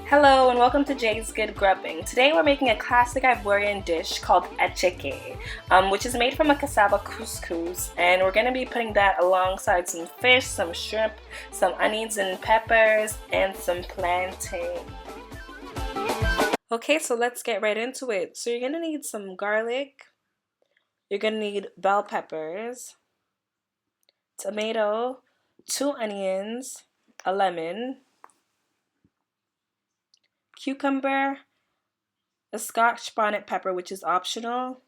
Hello and welcome to Jay's Good Grubbing. Today we're making a classic Ivorian dish called Attiéké, which is made from a cassava couscous, and we're going to be putting that alongside some fish, some shrimp, some onions and peppers, and some plantain. Okay, so let's get right into it. So you're going to need some garlic, you're going to need bell peppers, tomato, 2 onions, a lemon, cucumber, a Scotch bonnet pepper, which is optional.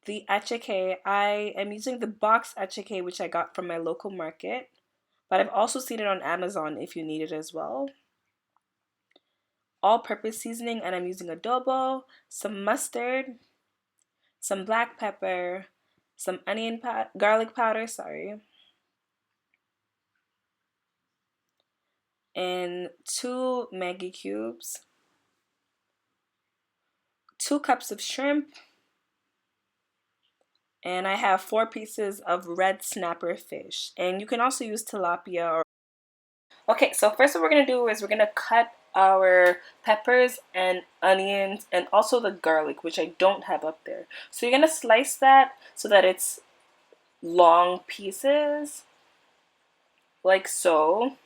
The Attiéké, I am using the box Attiéké, which I got from my local market, but I've also seen it on Amazon if you need it as well. All-purpose seasoning, and I'm using adobo, some mustard, some black pepper, some garlic powder, and 2 Maggi cubes, 2 cups of shrimp, and I have 4 pieces of red snapper fish. And you can also use tilapia. Okay, so first what we're going to do is we're going to cut our peppers and onions and also the garlic, which I don't have up there. So you're going to slice that so that it's long pieces, like so.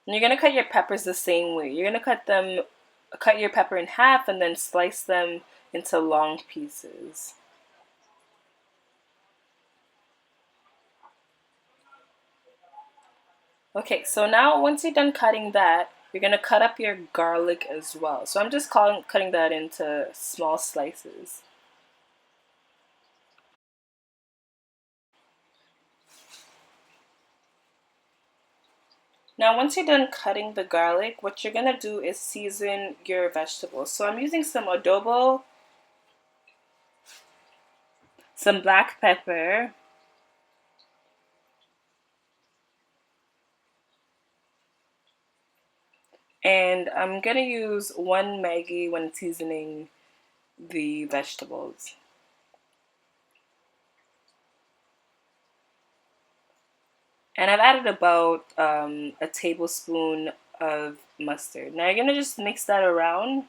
And you're going to cut your peppers the same way. You're going to cut your pepper in half and then slice them into long pieces. Okay, so now once you're done cutting that, you're going to cut up your garlic as well. So I'm just cutting that into small slices. Now once you're done cutting the garlic, what you're going to do is season your vegetables. So I'm using some adobo, some black pepper, and I'm going to use 1 Maggi when seasoning the vegetables. And I've added about a tablespoon of mustard. Now you're going to just mix that around.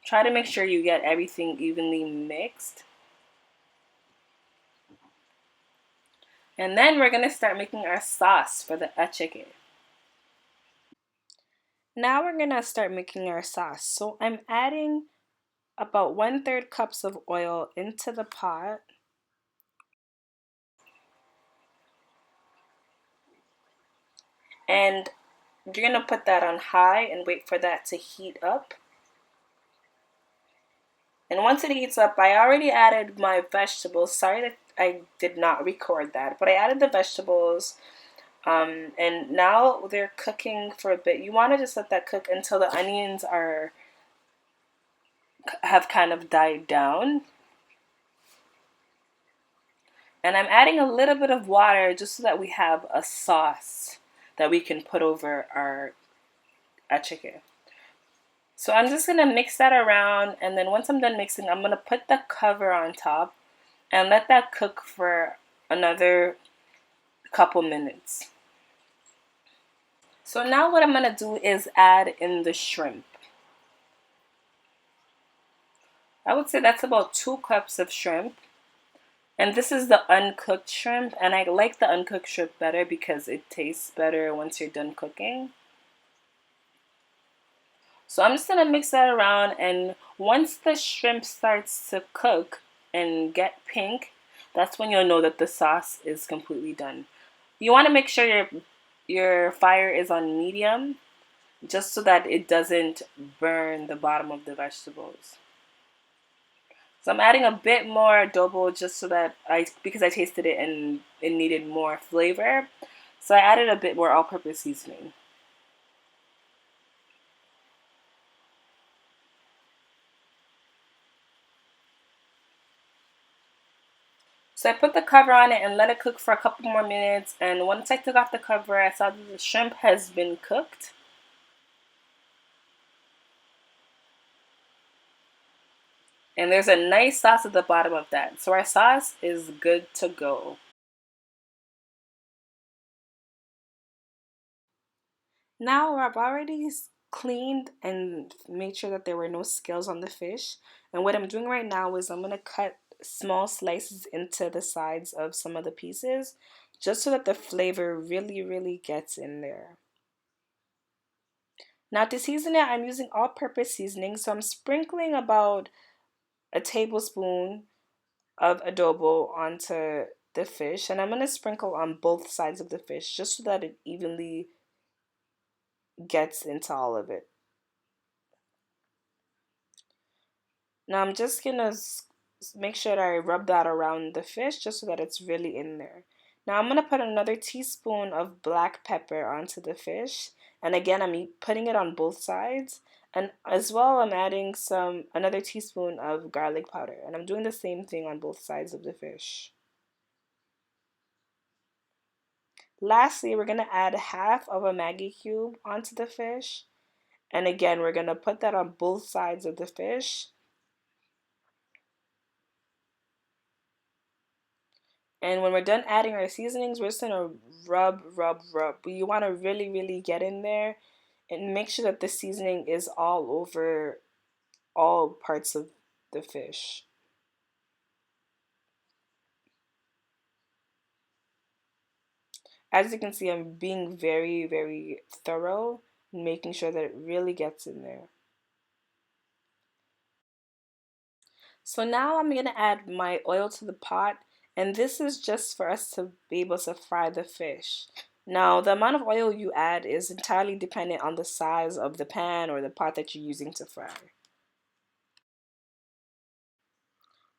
Try to make sure you get everything evenly mixed. And then we're going to start making our sauce for the Attiéké. Now we're going to start making our sauce. So I'm adding about 1/3 cups of oil into the pot. And you're going to put that on high and wait for that to heat up. And once it heats up, I already added my vegetables. Sorry that I did not record that, but I added the vegetables. And now they're cooking for a bit. You want to just let that cook until the onions have kind of died down. And I'm adding a little bit of water just so that we have a sauce that we can put over our Attiéké. So I'm just going to mix that around, and then once I'm done mixing, I'm going to put the cover on top and let that cook for another couple minutes. So now what I'm going to do is add in the shrimp. I would say that's about 2 cups of shrimp. And this is the uncooked shrimp, and I like the uncooked shrimp better because it tastes better once you're done cooking. So I'm just going to mix that around, and once the shrimp starts to cook and get pink, that's when you'll know that the sauce is completely done. You want to make sure your fire is on medium just so that it doesn't burn the bottom of the vegetables. So I'm adding a bit more adobo just so that because I tasted it and it needed more flavor. So I added a bit more all-purpose seasoning. So I put the cover on it and let it cook for a couple more minutes. And once I took off the cover, I saw that the shrimp has been cooked. And there's a nice sauce at the bottom of that. So our sauce is good to go. Now I've already cleaned and made sure that there were no scales on the fish. And what I'm doing right now is I'm going to cut small slices into the sides of some of the pieces just so that the flavor really gets in there. Now to season it, I'm using all-purpose seasoning. So I'm sprinkling about a tablespoon of adobo onto the fish. And I'm going to sprinkle on both sides of the fish just so that it evenly gets into all of it. Now I'm just gonna make sure that I rub that around the fish just so that it's really in there. Now I'm gonna put another teaspoon of black pepper onto the fish, and again I'm putting it on both sides. And as well, I'm adding another teaspoon of garlic powder, and I'm doing the same thing on both sides of the fish. Lastly, we're gonna add half of a Maggi cube onto the fish, and again we're gonna put that on both sides of the fish. And when we're done adding our seasonings, we're just gonna rub. You wanna really get in there and make sure that the seasoning is all over all parts of the fish. As you can see, I'm being very thorough, making sure that it really gets in there. So now I'm gonna add my oil to the pot, and this is just for us to be able to fry the fish. Now, the amount of oil you add is entirely dependent on the size of the pan or the pot that you're using to fry.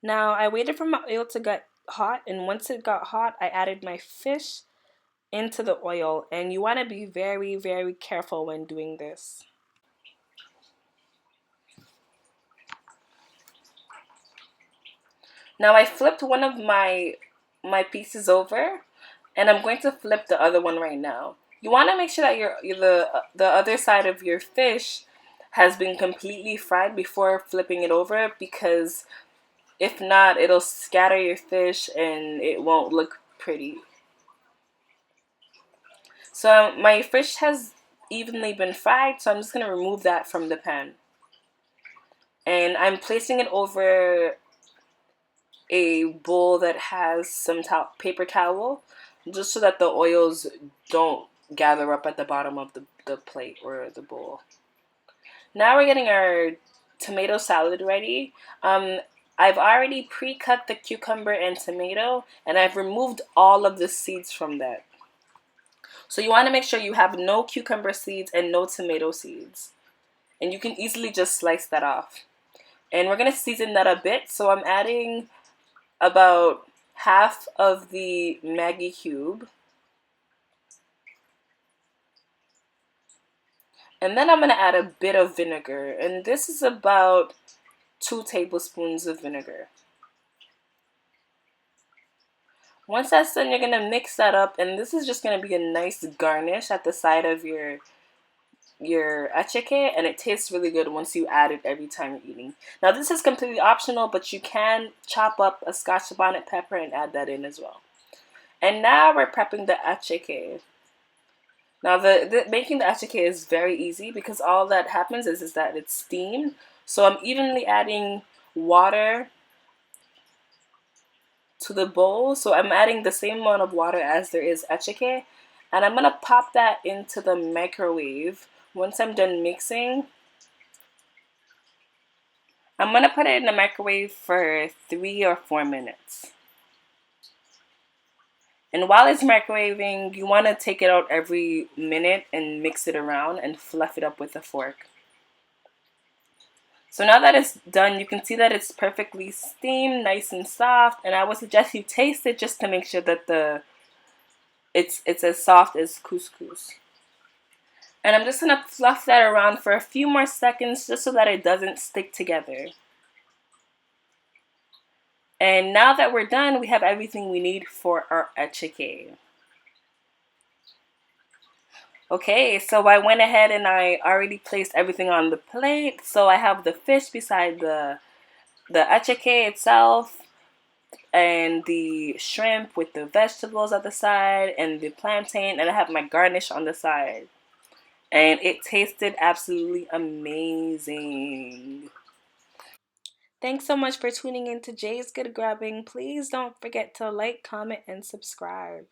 Now, I waited for my oil to get hot, and once it got hot, I added my fish into the oil, and you want to be very careful when doing this. Now, I flipped one of my pieces over, and I'm going to flip the other one right now. You want to make sure that the other side of your fish has been completely fried before flipping it over, because if not, it'll scatter your fish and it won't look pretty. So my fish has evenly been fried, so I'm just going to remove that from the pan. And I'm placing it over a bowl that has some paper towel, just so that the oils don't gather up at the bottom of the plate or the bowl. Now we're getting our tomato salad ready. I've already pre-cut the cucumber and tomato, and I've removed all of the seeds from that. So you want to make sure you have no cucumber seeds and no tomato seeds. And you can easily just slice that off. And we're going to season that a bit. So I'm adding about half of the Maggi cube. And then I'm going to add a bit of vinegar. And this is about 2 tablespoons of vinegar. Once that's done, you're going to mix that up. And this is just going to be a nice garnish at the side of your attiéké, and it tastes really good once you add it every time you're eating. Now this is completely optional, but you can chop up a Scotch bonnet pepper and add that in as well. And now we're prepping the attiéké. Now the making the attiéké is very easy because all that happens is that it's steamed. So I'm evenly adding water to the bowl. So I'm adding the same amount of water as there is attiéké, and I'm gonna pop that into the microwave. Once I'm done mixing, I'm gonna put it in the microwave for 3 or 4 minutes. And while it's microwaving, you want to take it out every minute and mix it around and fluff it up with a fork. So now that it's done, you can see that it's perfectly steamed, nice and soft, and I would suggest you taste it just to make sure that it's as soft as couscous. And I'm just gonna fluff that around for a few more seconds just so that it doesn't stick together. And now that we're done, we have everything we need for our attiéké. Okay, so I went ahead and I already placed everything on the plate. So I have the fish beside the the attiéké itself, and the shrimp with the vegetables at the side, and the plantain, and I have my garnish on the side. And it tasted absolutely amazing. Thanks so much for tuning in to Jay's Good Grabbing. Please don't forget to like, comment, and subscribe.